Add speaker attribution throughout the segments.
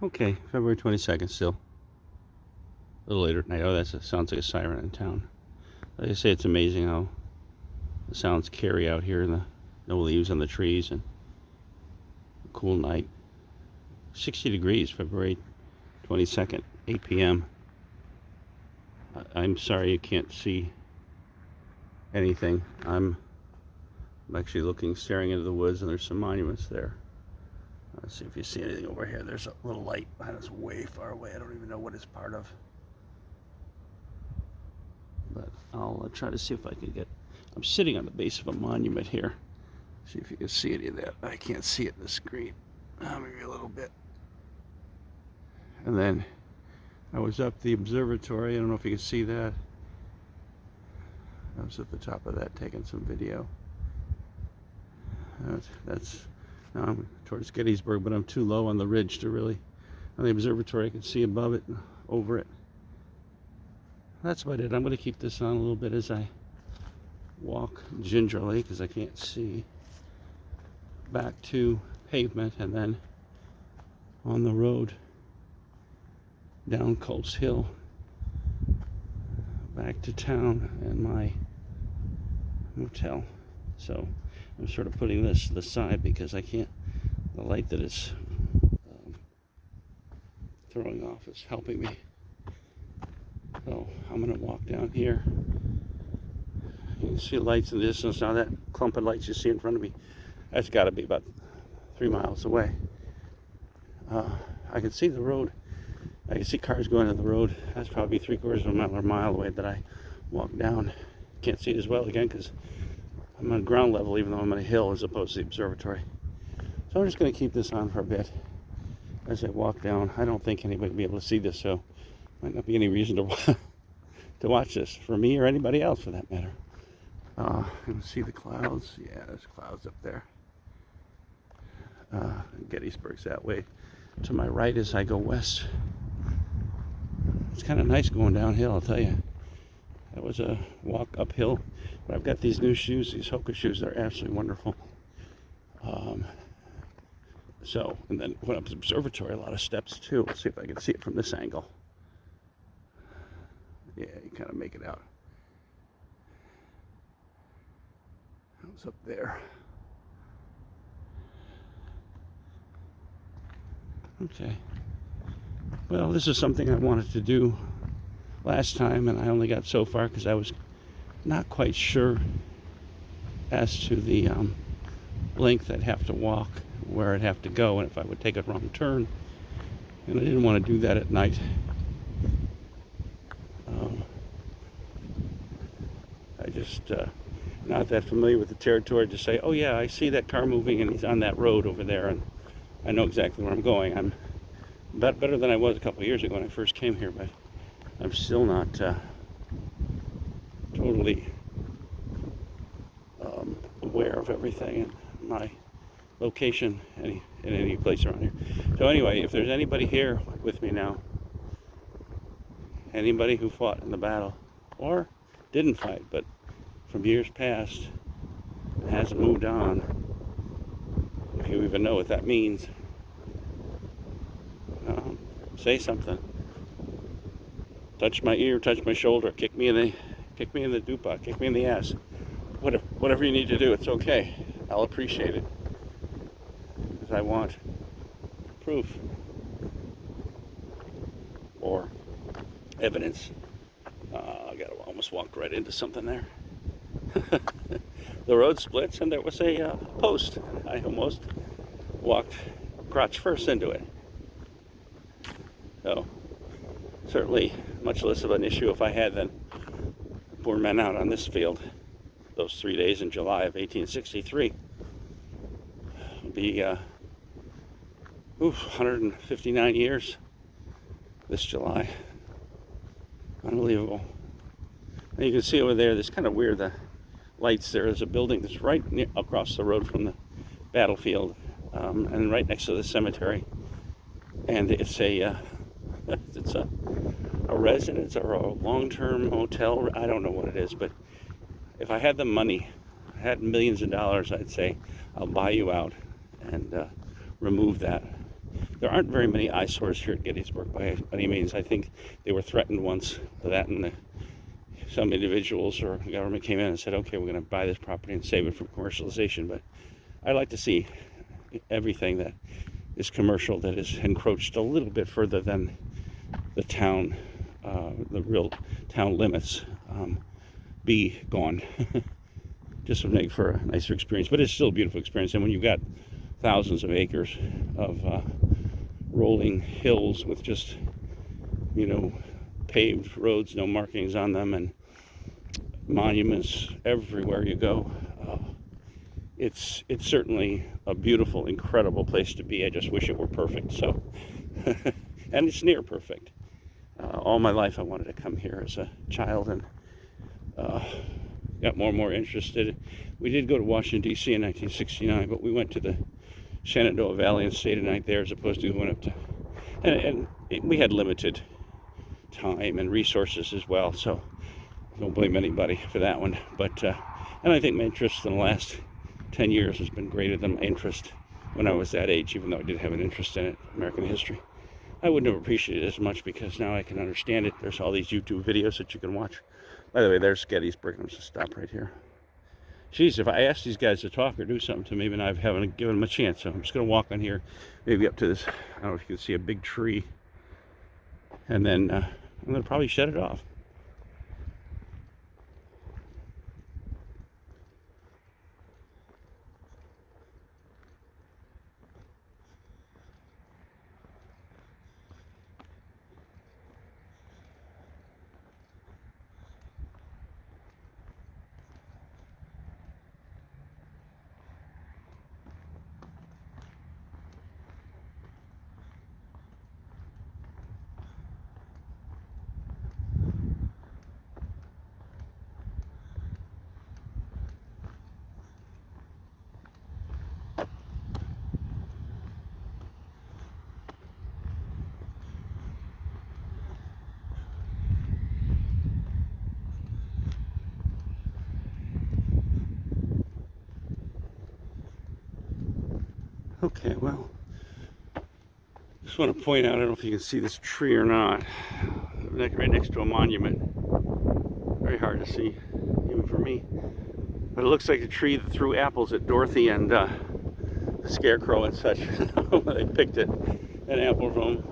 Speaker 1: Okay, February 22nd still. A little later at night. Oh, sounds like a siren in town. Like I say, it's amazing how the sounds carry out here, and no leaves on the trees, and a cool night. 60 degrees, February 22nd, 8 p.m. I'm sorry you can't see anything. I'm actually staring into the woods, and there's some monuments there. Let's see if you see anything over here. There's a little light behind us way far away. I don't even know what it's part of. But I'll try to see if I can get... I'm sitting on the base of a monument here. See if you can see any of that. I can't see it in the screen. Maybe a little bit. And then I was up the observatory. I don't know if you can see that. I was at the top of that taking some video. Now I'm towards Gettysburg, but I'm too low on the ridge to really... On the observatory, I can see above it and over it. That's about it. I'm going to keep this on a little bit as I walk gingerly because I can't see. Back to pavement and then on the road down Colts Hill back to town and my motel. So I'm sort of putting this to the side because I can't, the light that it's throwing off is helping me. So I'm going to walk down here. You can see lights in the distance. Now that clump of lights you see in front of me, that's got to be about 3 miles away. I can see the road. I can see cars going on the road. That's probably 3/4 of a mile or a mile away that I walk down. Can't see it as well again because I'm on ground level, even though I'm on a hill as opposed to the observatory. So I'm just going to keep this on for a bit as I walk down. I don't think anybody will be able to see this, so might not be any reason to to watch this for me or anybody else for that matter. You can see the clouds. Yeah, there's clouds up there. Gettysburg's that way. To my right as I go west. It's kind of nice going downhill, I'll tell you. That was a walk uphill, but I've got these new shoes, these Hoka shoes. They're absolutely wonderful. And then went up to the observatory, a lot of steps too. Let's see if I can see it from this angle. Yeah, you kind of make it out. I was up there. Okay. Well, this is something I wanted to do last time, and I only got so far because I was not quite sure as to the length I'd have to walk, where I'd have to go, and if I would take a wrong turn. And I didn't want to do that at night. I just not that familiar with the territory to say, oh yeah, I see that car moving and he's on that road over there, and I know exactly where I'm going. I'm better than I was a couple of years ago when I first came here, but I'm still not totally aware of everything and my location in any place around here. So anyway, if there's anybody here with me now, anybody who fought in the battle or didn't fight but from years past hasn't moved on, if you even know what that means, say something. Touch my ear, touch my shoulder, kick me in the dupa, kick me in the ass. Whatever you need to do, it's okay. I'll appreciate it. Because I want proof or evidence. Almost walked right into something there. The road splits and there was a post. I almost walked crotch first into it. So, certainly much less of an issue if I had than 4 men out on this field those 3 days in July of 1863. It'll be 159 years this July. Unbelievable. And you can see over there, it's kind of weird, the lights there. There's a building that's right across the road from the battlefield, and right next to the cemetery. And it's a residence or a long-term hotel. I don't know what it is, but if I had the money, I had millions of dollars, I'd say I'll buy you out and remove that. there aren't very many eyesores here at Gettysburg by any means. I think they were threatened once with that, and some individuals or government came in and said, okay, we're going to buy this property and save it from commercialization. But I like to see everything that is commercial that is encroached a little bit further than the town, the real town limits, be gone. Just to make for a nicer experience. But it's still a beautiful experience. And when you've got thousands of acres of rolling hills with just, paved roads, no markings on them, and monuments everywhere you go, it's certainly a beautiful, incredible place to be. I just wish it were perfect. So, and it's near perfect. All my life I wanted to come here as a child, and got more and more interested. We did go to Washington, D.C. in 1969, but we went to the Shenandoah Valley and stayed a night there as opposed to going up to... And we had limited time and resources as well, so don't blame anybody for that one. But and I think my interest in the last 10 years has been greater than my interest when I was that age, even though I did have an interest in it, American history. I wouldn't have appreciated it as much because now I can understand it. There's all these YouTube videos that you can watch. By the way, there's Gettysburg. I'm just stop right here. Geez, if I asked these guys to talk or do something to me, then I haven't given them a chance. So I'm just going to walk on here, maybe up to this. I don't know if you can see a big tree. And then I'm going to probably shut it off. Okay, well, just want to point out, I don't know if you can see this tree or not, right next to a monument. Very hard to see, even for me. But it looks like a tree that threw apples at Dorothy and the Scarecrow and such. They picked it, an apple from.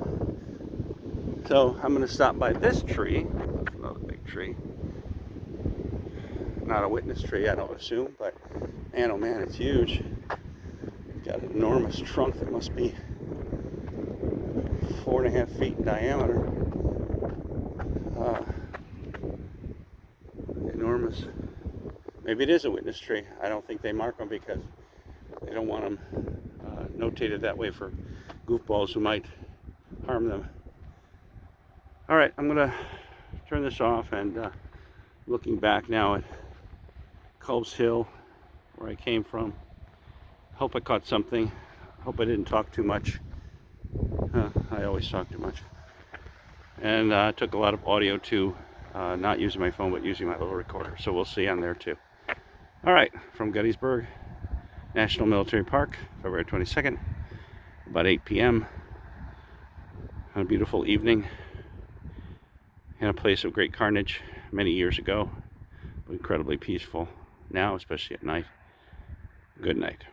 Speaker 1: So I'm going to stop by this tree. Another big tree. Not a witness tree, I don't assume, but man, oh man, it's huge. Got an enormous trunk that must be 4.5 feet in diameter. Enormous. Maybe it is a witness tree. I don't think they mark them because they don't want them notated that way for goofballs who might harm them. All right, I'm gonna turn this off, and looking back now at Culb's Hill, where I came from. Hope I caught something. Hope I didn't talk too much. I always talk too much. And I took a lot of audio too, not using my phone, but using my little recorder. So we'll see on there too. All right, from Gettysburg National Military Park, February 22nd, about 8 p.m. on a beautiful evening in a place of great carnage many years ago, but incredibly peaceful now, especially at night. Good night.